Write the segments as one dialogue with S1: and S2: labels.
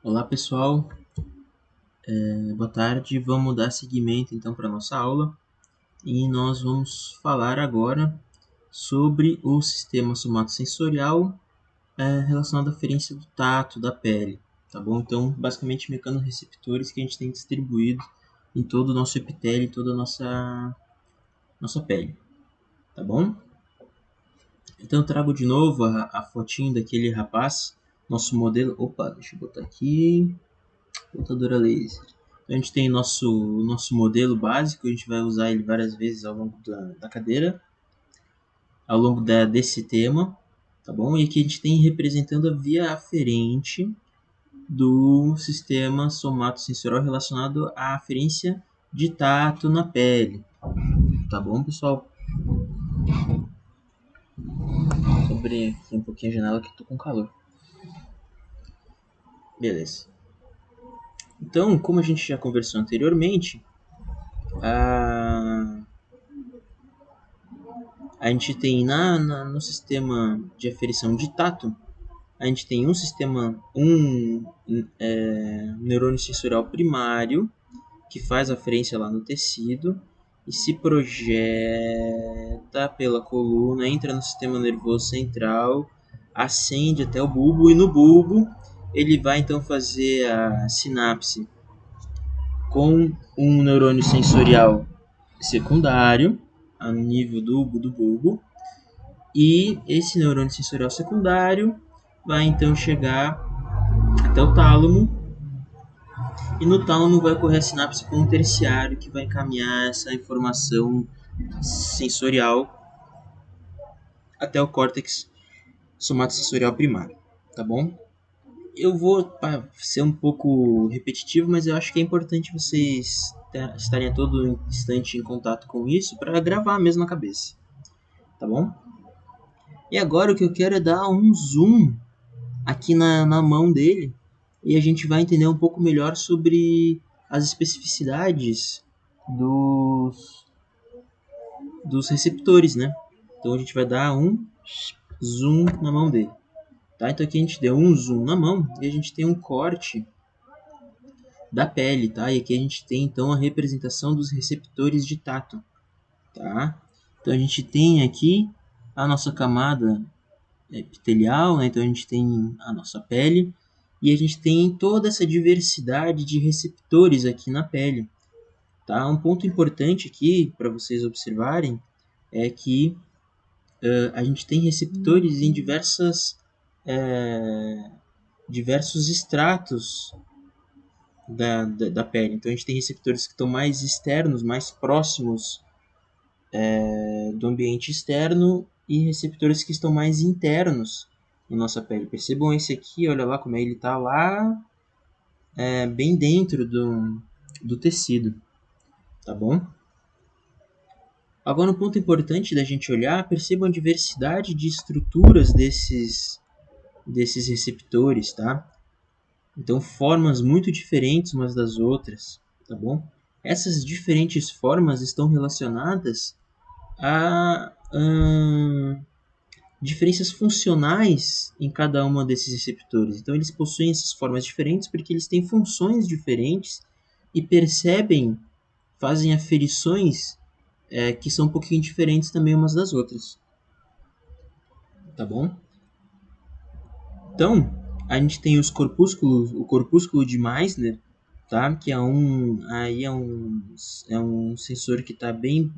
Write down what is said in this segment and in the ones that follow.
S1: Olá pessoal, boa tarde. Vamos dar seguimento então para nossa aula e nós vamos falar agora sobre o sistema somatosensorial relacionado à aferência do tato, da pele, tá bom? Então, basicamente, mecanorreceptores que a gente tem distribuído em todo o nosso epitélio, em toda a nossa pele, tá bom? Então, eu trago de novo a fotinho daquele rapaz, nosso modelo. Opa, deixa eu botar aqui. Computadora laser. Então, a gente tem nosso modelo básico, a gente vai usar ele várias vezes ao longo da cadeira, ao longo desse tema, tá bom? E aqui a gente tem representando a via aferente do sistema somatosensorial relacionado à aferência de tato na pele, tá bom, pessoal? Vou abrir aqui um pouquinho a janela que tô com calor. Beleza. Então, como a gente já conversou anteriormente, a gente tem no sistema de aferição de tato, a gente tem um neurônio sensorial primário que faz aferência lá no tecido e se projeta pela coluna, entra no sistema nervoso central, ascende até o bulbo e no bulbo ele vai então fazer a sinapse com um neurônio sensorial secundário a nível do bulbo. E esse neurônio sensorial secundário vai então chegar até o tálamo, e no tálamo vai ocorrer a sinapse com o terciário, que vai encaminhar essa informação sensorial até o córtex somatosensorial primário, tá bom? Eu vou ser um pouco repetitivo, mas eu acho que é importante vocês estarem a todo instante em contato com isso para gravar mesmo na cabeça, tá bom? E agora o que eu quero é dar um zoom aqui na mão dele e a gente vai entender um pouco melhor sobre as especificidades dos, dos receptores, né? Então a gente vai dar um zoom na mão dele. Tá? Então aqui a gente deu um zoom na mão e a gente tem um corte da pele, tá? E aqui a gente tem então a representação dos receptores de tato, tá? Então a gente tem aqui a nossa camada epitelial, né? Então a gente tem a nossa pele e a gente tem toda essa diversidade de receptores aqui na pele, tá? Um ponto importante aqui para vocês observarem é que a gente tem receptores em diversos estratos da pele. Então a gente tem receptores que estão mais externos, mais próximos do ambiente externo e receptores que estão mais internos na nossa pele. Percebam esse aqui, olha lá como ele está lá bem dentro do tecido, tá bom? Agora um ponto importante da gente olhar, percebam a diversidade de estruturas desses receptores, tá? Então formas muito diferentes umas das outras, tá bom? Essas diferentes formas estão relacionadas a diferenças funcionais em cada uma desses receptores. Então eles possuem essas formas diferentes porque eles têm funções diferentes e fazem aferições que são um pouquinho diferentes também umas das outras. Tá bom? Então, a gente tem os corpúsculos, o corpúsculo de Meissner, tá? Que é um sensor que está bem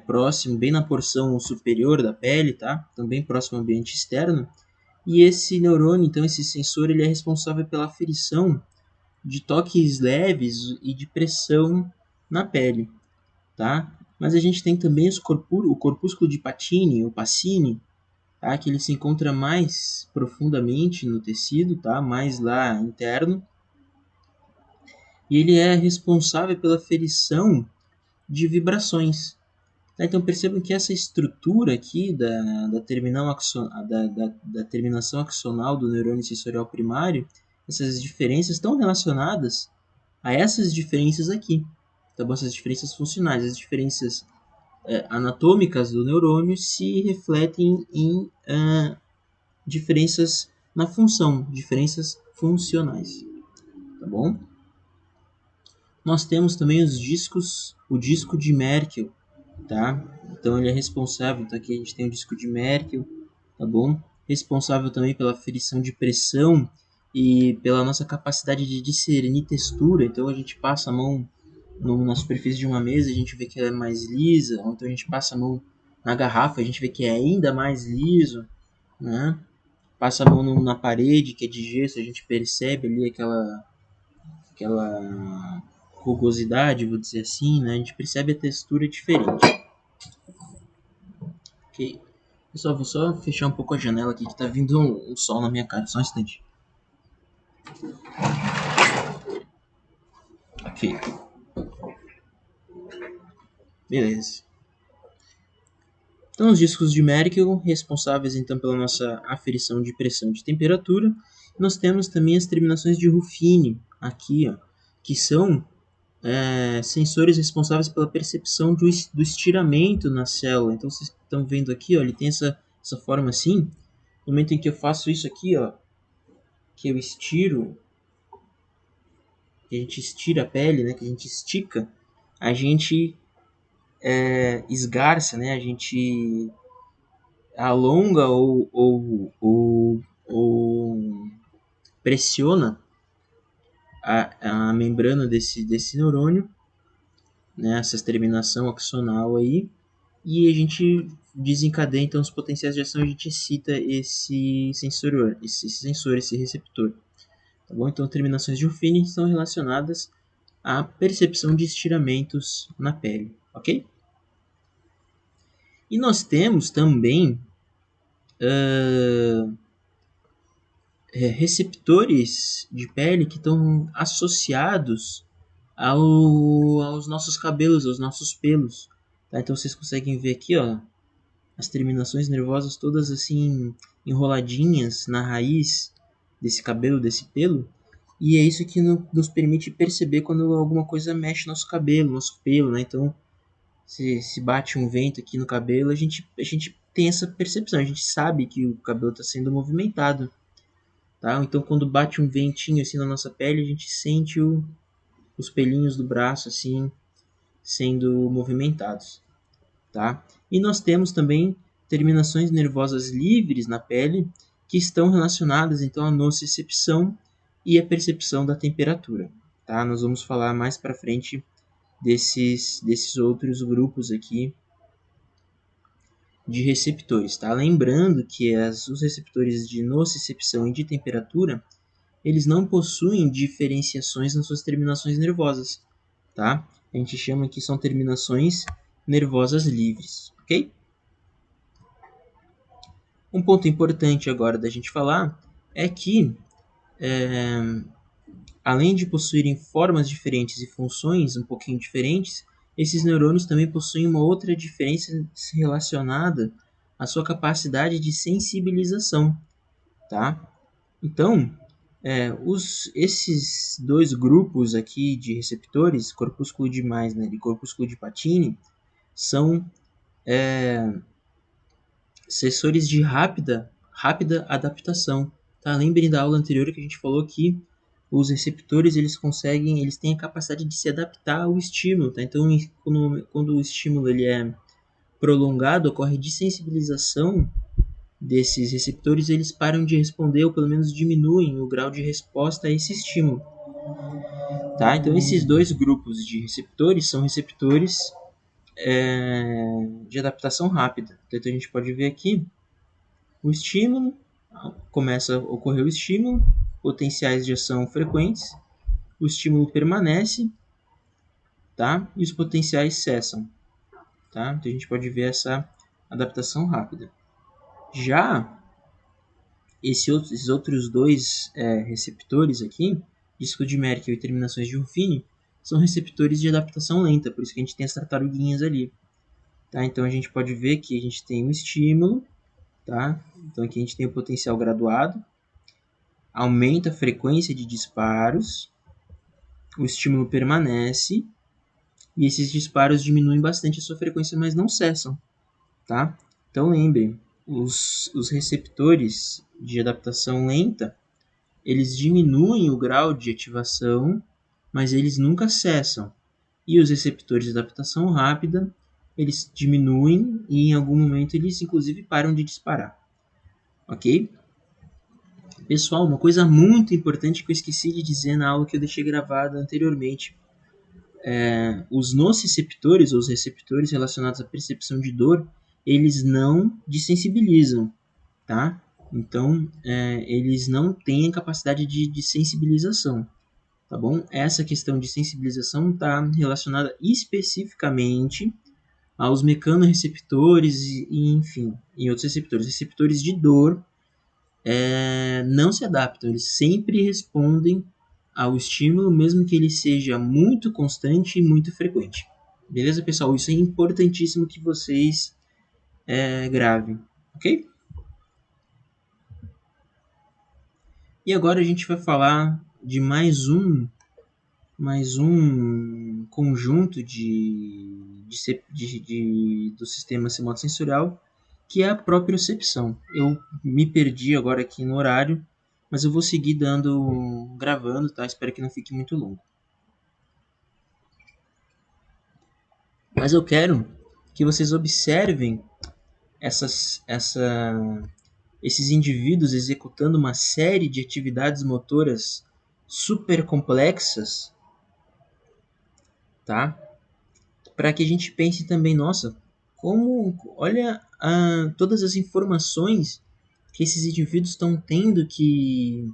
S1: próximo, bem na porção superior da pele, tá? Então bem próximo ao ambiente externo. E esse neurônio, então esse sensor, ele é responsável pela aferição de toques leves e de pressão na pele, tá? Mas a gente tem também o corpúsculo de Pacini, ou Pacini, tá? Que ele se encontra mais profundamente no tecido, tá? Mais lá interno. E ele é responsável pela aferição de vibrações. Tá? Então percebam que essa estrutura aqui da terminação axonal do neurônio sensorial primário, essas diferenças estão relacionadas a essas diferenças aqui, tá bom? Essas diferenças funcionais, as diferenças anatômicas do neurônio se refletem em diferenças na função, diferenças funcionais, tá bom? Nós temos também os discos, o disco de Merkel, tá? Então ele é responsável, então aqui a gente tem o disco de Merkel, tá bom? Responsável também pela aferição de pressão e pela nossa capacidade de discernir textura. Então a gente passa a mão na superfície de uma mesa, a gente vê que ela é mais lisa, ou então a gente passa a mão na garrafa, a gente vê que é ainda mais liso, né? Passa a mão na parede, que é de gesso, a gente percebe ali aquela rugosidade, vou dizer assim, né? A gente percebe a textura diferente. Ok. Pessoal, vou só fechar um pouco a janela aqui que tá vindo um sol na minha cara, só um instante. Ok. Beleza. Então, os discos de Merkel, responsáveis então pela nossa aferição de pressão e de temperatura. Nós temos também as terminações de Ruffini, aqui, ó, que são sensores responsáveis pela percepção do estiramento na célula. Então, vocês estão vendo aqui, ó, ele tem essa forma assim. No momento em que eu faço isso aqui, ó, que eu estiro, que a gente estira a pele, né, que a gente estica, a gente esgarça, né, a gente alonga ou pressiona a membrana desse neurônio, né, essa terminação axonal aí, e a gente desencadeia então os potenciais de ação, a gente excita esse sensor, esse receptor. Tá bom? Então, terminações de Ruffini estão relacionadas à percepção de estiramentos na pele, ok? E nós temos também receptores de pele que estão associados aos nossos cabelos, aos nossos pelos. Tá? Então vocês conseguem ver aqui, ó, as terminações nervosas todas assim enroladinhas na raiz desse cabelo, desse pelo. E é isso que nos permite perceber quando alguma coisa mexe nosso cabelo, nosso pelo, né? Então, se bate um vento aqui no cabelo, a gente tem essa percepção, a gente sabe que o cabelo está sendo movimentado, tá? Então, quando bate um ventinho assim na nossa pele, a gente sente os pelinhos do braço assim sendo movimentados, tá? E nós temos também terminações nervosas livres na pele que estão relacionadas então à nocicepção e à percepção da temperatura, tá? Nós vamos falar mais para frente desses outros grupos aqui de receptores, tá? Lembrando que os receptores de nocicepção e de temperatura, eles não possuem diferenciações nas suas terminações nervosas, tá? A gente chama que são terminações nervosas livres, ok? Um ponto importante agora da gente falar é que, além de possuírem formas diferentes e funções um pouquinho diferentes, esses neurônios também possuem uma outra diferença relacionada à sua capacidade de sensibilização, tá? Então, esses dois grupos aqui de receptores, corpúsculo de Meissner e corpúsculo de Pacini, são sensores de rápida adaptação. Tá? Lembrem da aula anterior que a gente falou que os receptores eles têm a capacidade de se adaptar ao estímulo. Tá? Então, quando o estímulo ele é prolongado, ocorre desensibilização desses receptores, eles param de responder ou pelo menos diminuem o grau de resposta a esse estímulo. Tá? Então, esses dois grupos de receptores são receptores de adaptação rápida. Então, a gente pode ver aqui o estímulo, começa a ocorrer o estímulo, potenciais de ação frequentes, o estímulo permanece, tá? E os potenciais cessam. Tá? Então, a gente pode ver essa adaptação rápida. Já esses outros dois receptores aqui, disco de Merkel e terminações de Ruffini, são receptores de adaptação lenta, por isso que a gente tem as tartaruguinhas ali. Tá? Então a gente pode ver que a gente tem um estímulo, tá? Então aqui a gente tem o potencial graduado, aumenta a frequência de disparos, o estímulo permanece, e esses disparos diminuem bastante a sua frequência, mas não cessam. Tá? Então lembrem, os receptores de adaptação lenta, eles diminuem o grau de ativação, mas eles nunca cessam. E os receptores de adaptação rápida, eles diminuem e em algum momento eles inclusive param de disparar. Ok? Pessoal, uma coisa muito importante que eu esqueci de dizer na aula que eu deixei gravada anteriormente. Os nociceptores, ou os receptores relacionados à percepção de dor, eles não desensibilizam, tá? Então, eles não têm capacidade de sensibilização, tá bom? Essa questão de sensibilização está relacionada especificamente aos mecanorreceptores e, enfim, em outros receptores. Receptores de dor não se adaptam, eles sempre respondem ao estímulo, mesmo que ele seja muito constante e muito frequente. Beleza, pessoal? Isso é importantíssimo que vocês gravem, ok? E agora a gente vai falar de mais um conjunto do sistema semotensorial, que é a propriocepção. Eu me perdi agora aqui no horário, mas eu vou seguir gravando, tá? Espero que não fique muito longo. Mas eu quero que vocês observem esses indivíduos executando uma série de atividades motoras super complexas, tá? Para que a gente pense também, nossa, olha todas as informações que esses indivíduos estão tendo que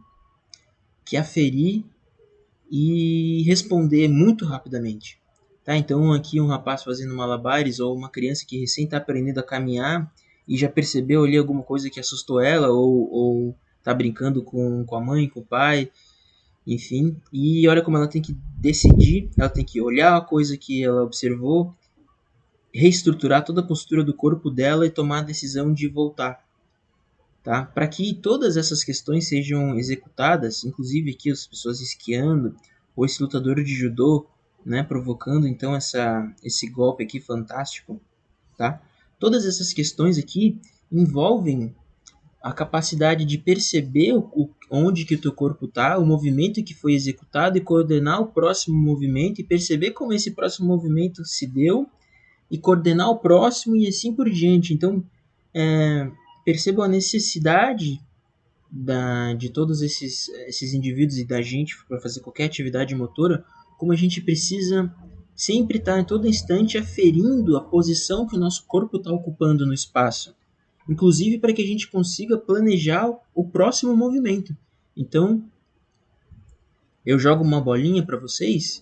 S1: aferir e responder muito rapidamente. Tá? Então aqui um rapaz fazendo malabares ou uma criança que recém está aprendendo a caminhar e já percebeu ali alguma coisa que assustou ela ou está brincando com a mãe, com o pai, enfim. E olha como ela tem que decidir, ela tem que olhar a coisa que ela observou, reestruturar toda a postura do corpo dela e tomar a decisão de voltar. Tá? Para que todas essas questões sejam executadas, inclusive aqui as pessoas esquiando, ou esse lutador de judô, né, provocando então esse golpe aqui fantástico, tá? Todas essas questões aqui envolvem a capacidade de perceber onde que o teu corpo está, o movimento que foi executado e coordenar o próximo movimento e perceber como esse próximo movimento se deu e coordenar o próximo e assim por diante. Então, percebam a necessidade de todos esses indivíduos e da gente para fazer qualquer atividade motora, como a gente precisa sempre estar em todo instante aferindo a posição que o nosso corpo está ocupando no espaço, inclusive para que a gente consiga planejar o próximo movimento. Então, eu jogo uma bolinha para vocês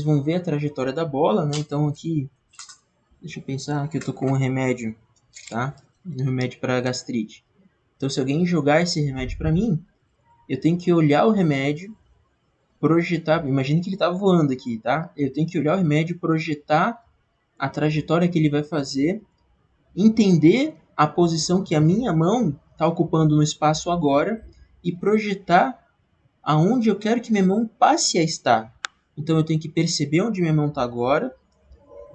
S1: vão ver a trajetória da bola, né? Então aqui, deixa eu pensar que eu tô com um remédio, tá? Um remédio para gastrite. Então, se alguém jogar esse remédio para mim, eu tenho que olhar o remédio, projetar. Imagine que ele está voando aqui, tá? Eu tenho que olhar o remédio, projetar a trajetória que ele vai fazer, entender a posição que a minha mão está ocupando no espaço agora e projetar aonde eu quero que minha mão passe a estar. Então, eu tenho que perceber onde minha mão está agora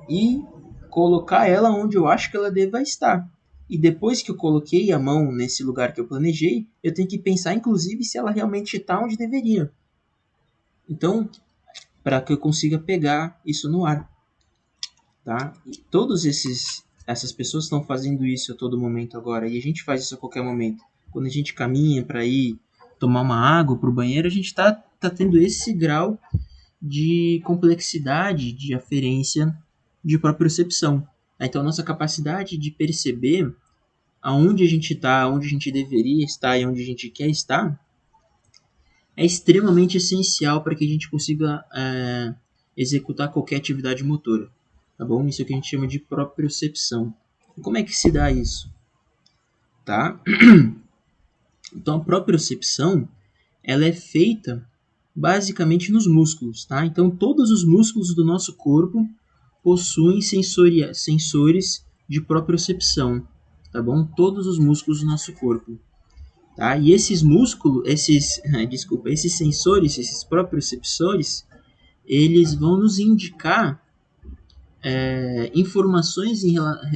S1: e colocar ela onde eu acho que ela deva estar. E depois que eu coloquei a mão nesse lugar que eu planejei, eu tenho que pensar, inclusive, se ela realmente está onde deveria. Então, para que eu consiga pegar isso no ar. Tá? E todas essas pessoas estão fazendo isso a todo momento agora. E a gente faz isso a qualquer momento. Quando a gente caminha para ir tomar uma água para o banheiro, a gente está tendo esse grau de complexidade, de aferência, de propriocepção. Então, nossa capacidade de perceber aonde a gente está, onde a gente deveria estar e onde a gente quer estar, é extremamente essencial para que a gente consiga executar qualquer atividade motora. Tá bom? Isso é o que a gente chama de propriocepção. E como é que se dá isso? Tá? Então, a propriocepção ela é feita basicamente nos músculos. Tá? Então, todos os músculos do nosso corpo possuem sensores de propriocepção, tá bom? Todos os músculos do nosso corpo, tá? E esses músculos, esses sensores, esses proprioceptores, eles vão nos indicar informações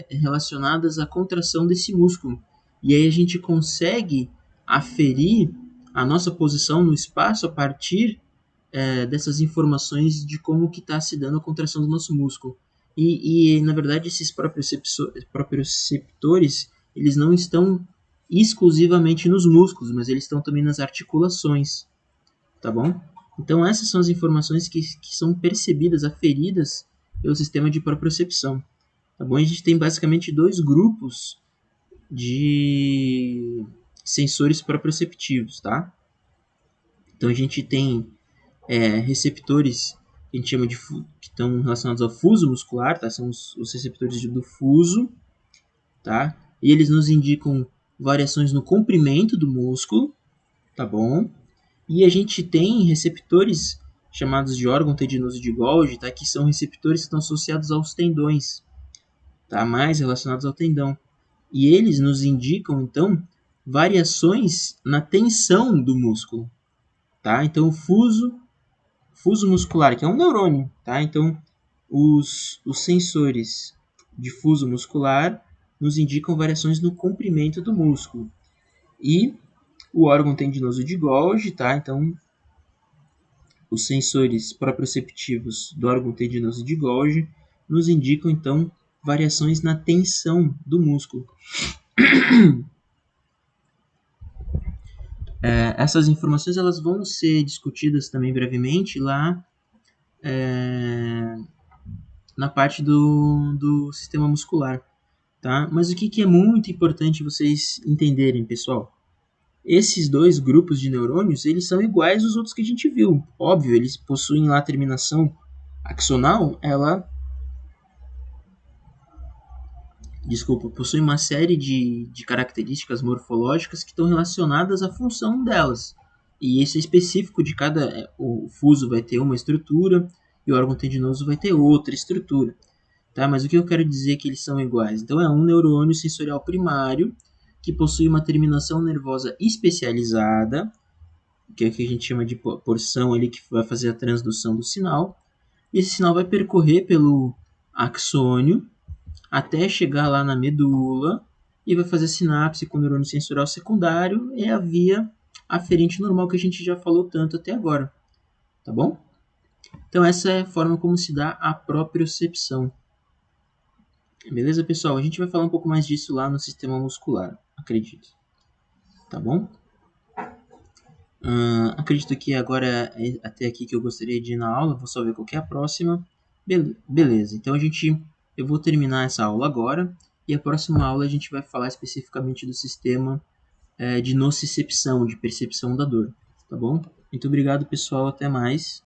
S1: relacionadas à contração desse músculo. E aí a gente consegue aferir a nossa posição no espaço a partir dessas informações de como que está se dando a contração do nosso músculo. Na verdade, esses proprioceptores, eles não estão exclusivamente nos músculos, mas eles estão também nas articulações, tá bom? Então, essas são as informações que são percebidas, aferidas pelo sistema de propriocepção, tá bom? A gente tem basicamente dois grupos de sensores proprioceptivos, tá? Então, a gente tem receptores que a gente chama de que estão relacionados ao fuso muscular, tá? São os receptores do fuso, tá? E eles nos indicam variações no comprimento do músculo, tá bom? E a gente tem receptores chamados de órgão tendinoso de Golgi, tá? Que são receptores que estão associados aos tendões, tá? Mais relacionados ao tendão. E eles nos indicam, então, variações na tensão do músculo, tá? Então, o fuso muscular, que é um neurônio, tá? Então, os sensores de fuso muscular nos indicam variações no comprimento do músculo. E o órgão tendinoso de Golgi, tá? Então, os sensores proprioceptivos do órgão tendinoso de Golgi nos indicam, então, variações na tensão do músculo. Essas informações elas vão ser discutidas também brevemente lá na parte do sistema muscular, tá? Mas o que é muito importante vocês entenderem, pessoal? Esses dois grupos de neurônios, eles são iguais aos outros que a gente viu. Óbvio, eles possuem lá a terminação axonal, possui uma série de características morfológicas que estão relacionadas à função delas. E isso é específico de cada... O fuso vai ter uma estrutura e o órgão tendinoso vai ter outra estrutura. Tá? Mas o que eu quero dizer é que eles são iguais? Então, é um neurônio sensorial primário que possui uma terminação nervosa especializada, que é o que a gente chama de porção ali, que vai fazer a transdução do sinal. E esse sinal vai percorrer pelo axônio até chegar lá na medula e vai fazer sinapse com o neurônio sensorial secundário, é a via aferente normal que a gente já falou tanto até agora, tá bom? Então essa é a forma como se dá a propriocepção. Beleza, pessoal? A gente vai falar um pouco mais disso lá no sistema muscular, acredito. Tá bom? Acredito que agora é até aqui que eu gostaria de ir na aula. Vou só ver qual que é a próxima. Beleza, então eu vou terminar essa aula agora. E a próxima aula a gente vai falar especificamente do sistema de nocicepção, de percepção da dor. Tá bom? Muito obrigado, pessoal. Até mais.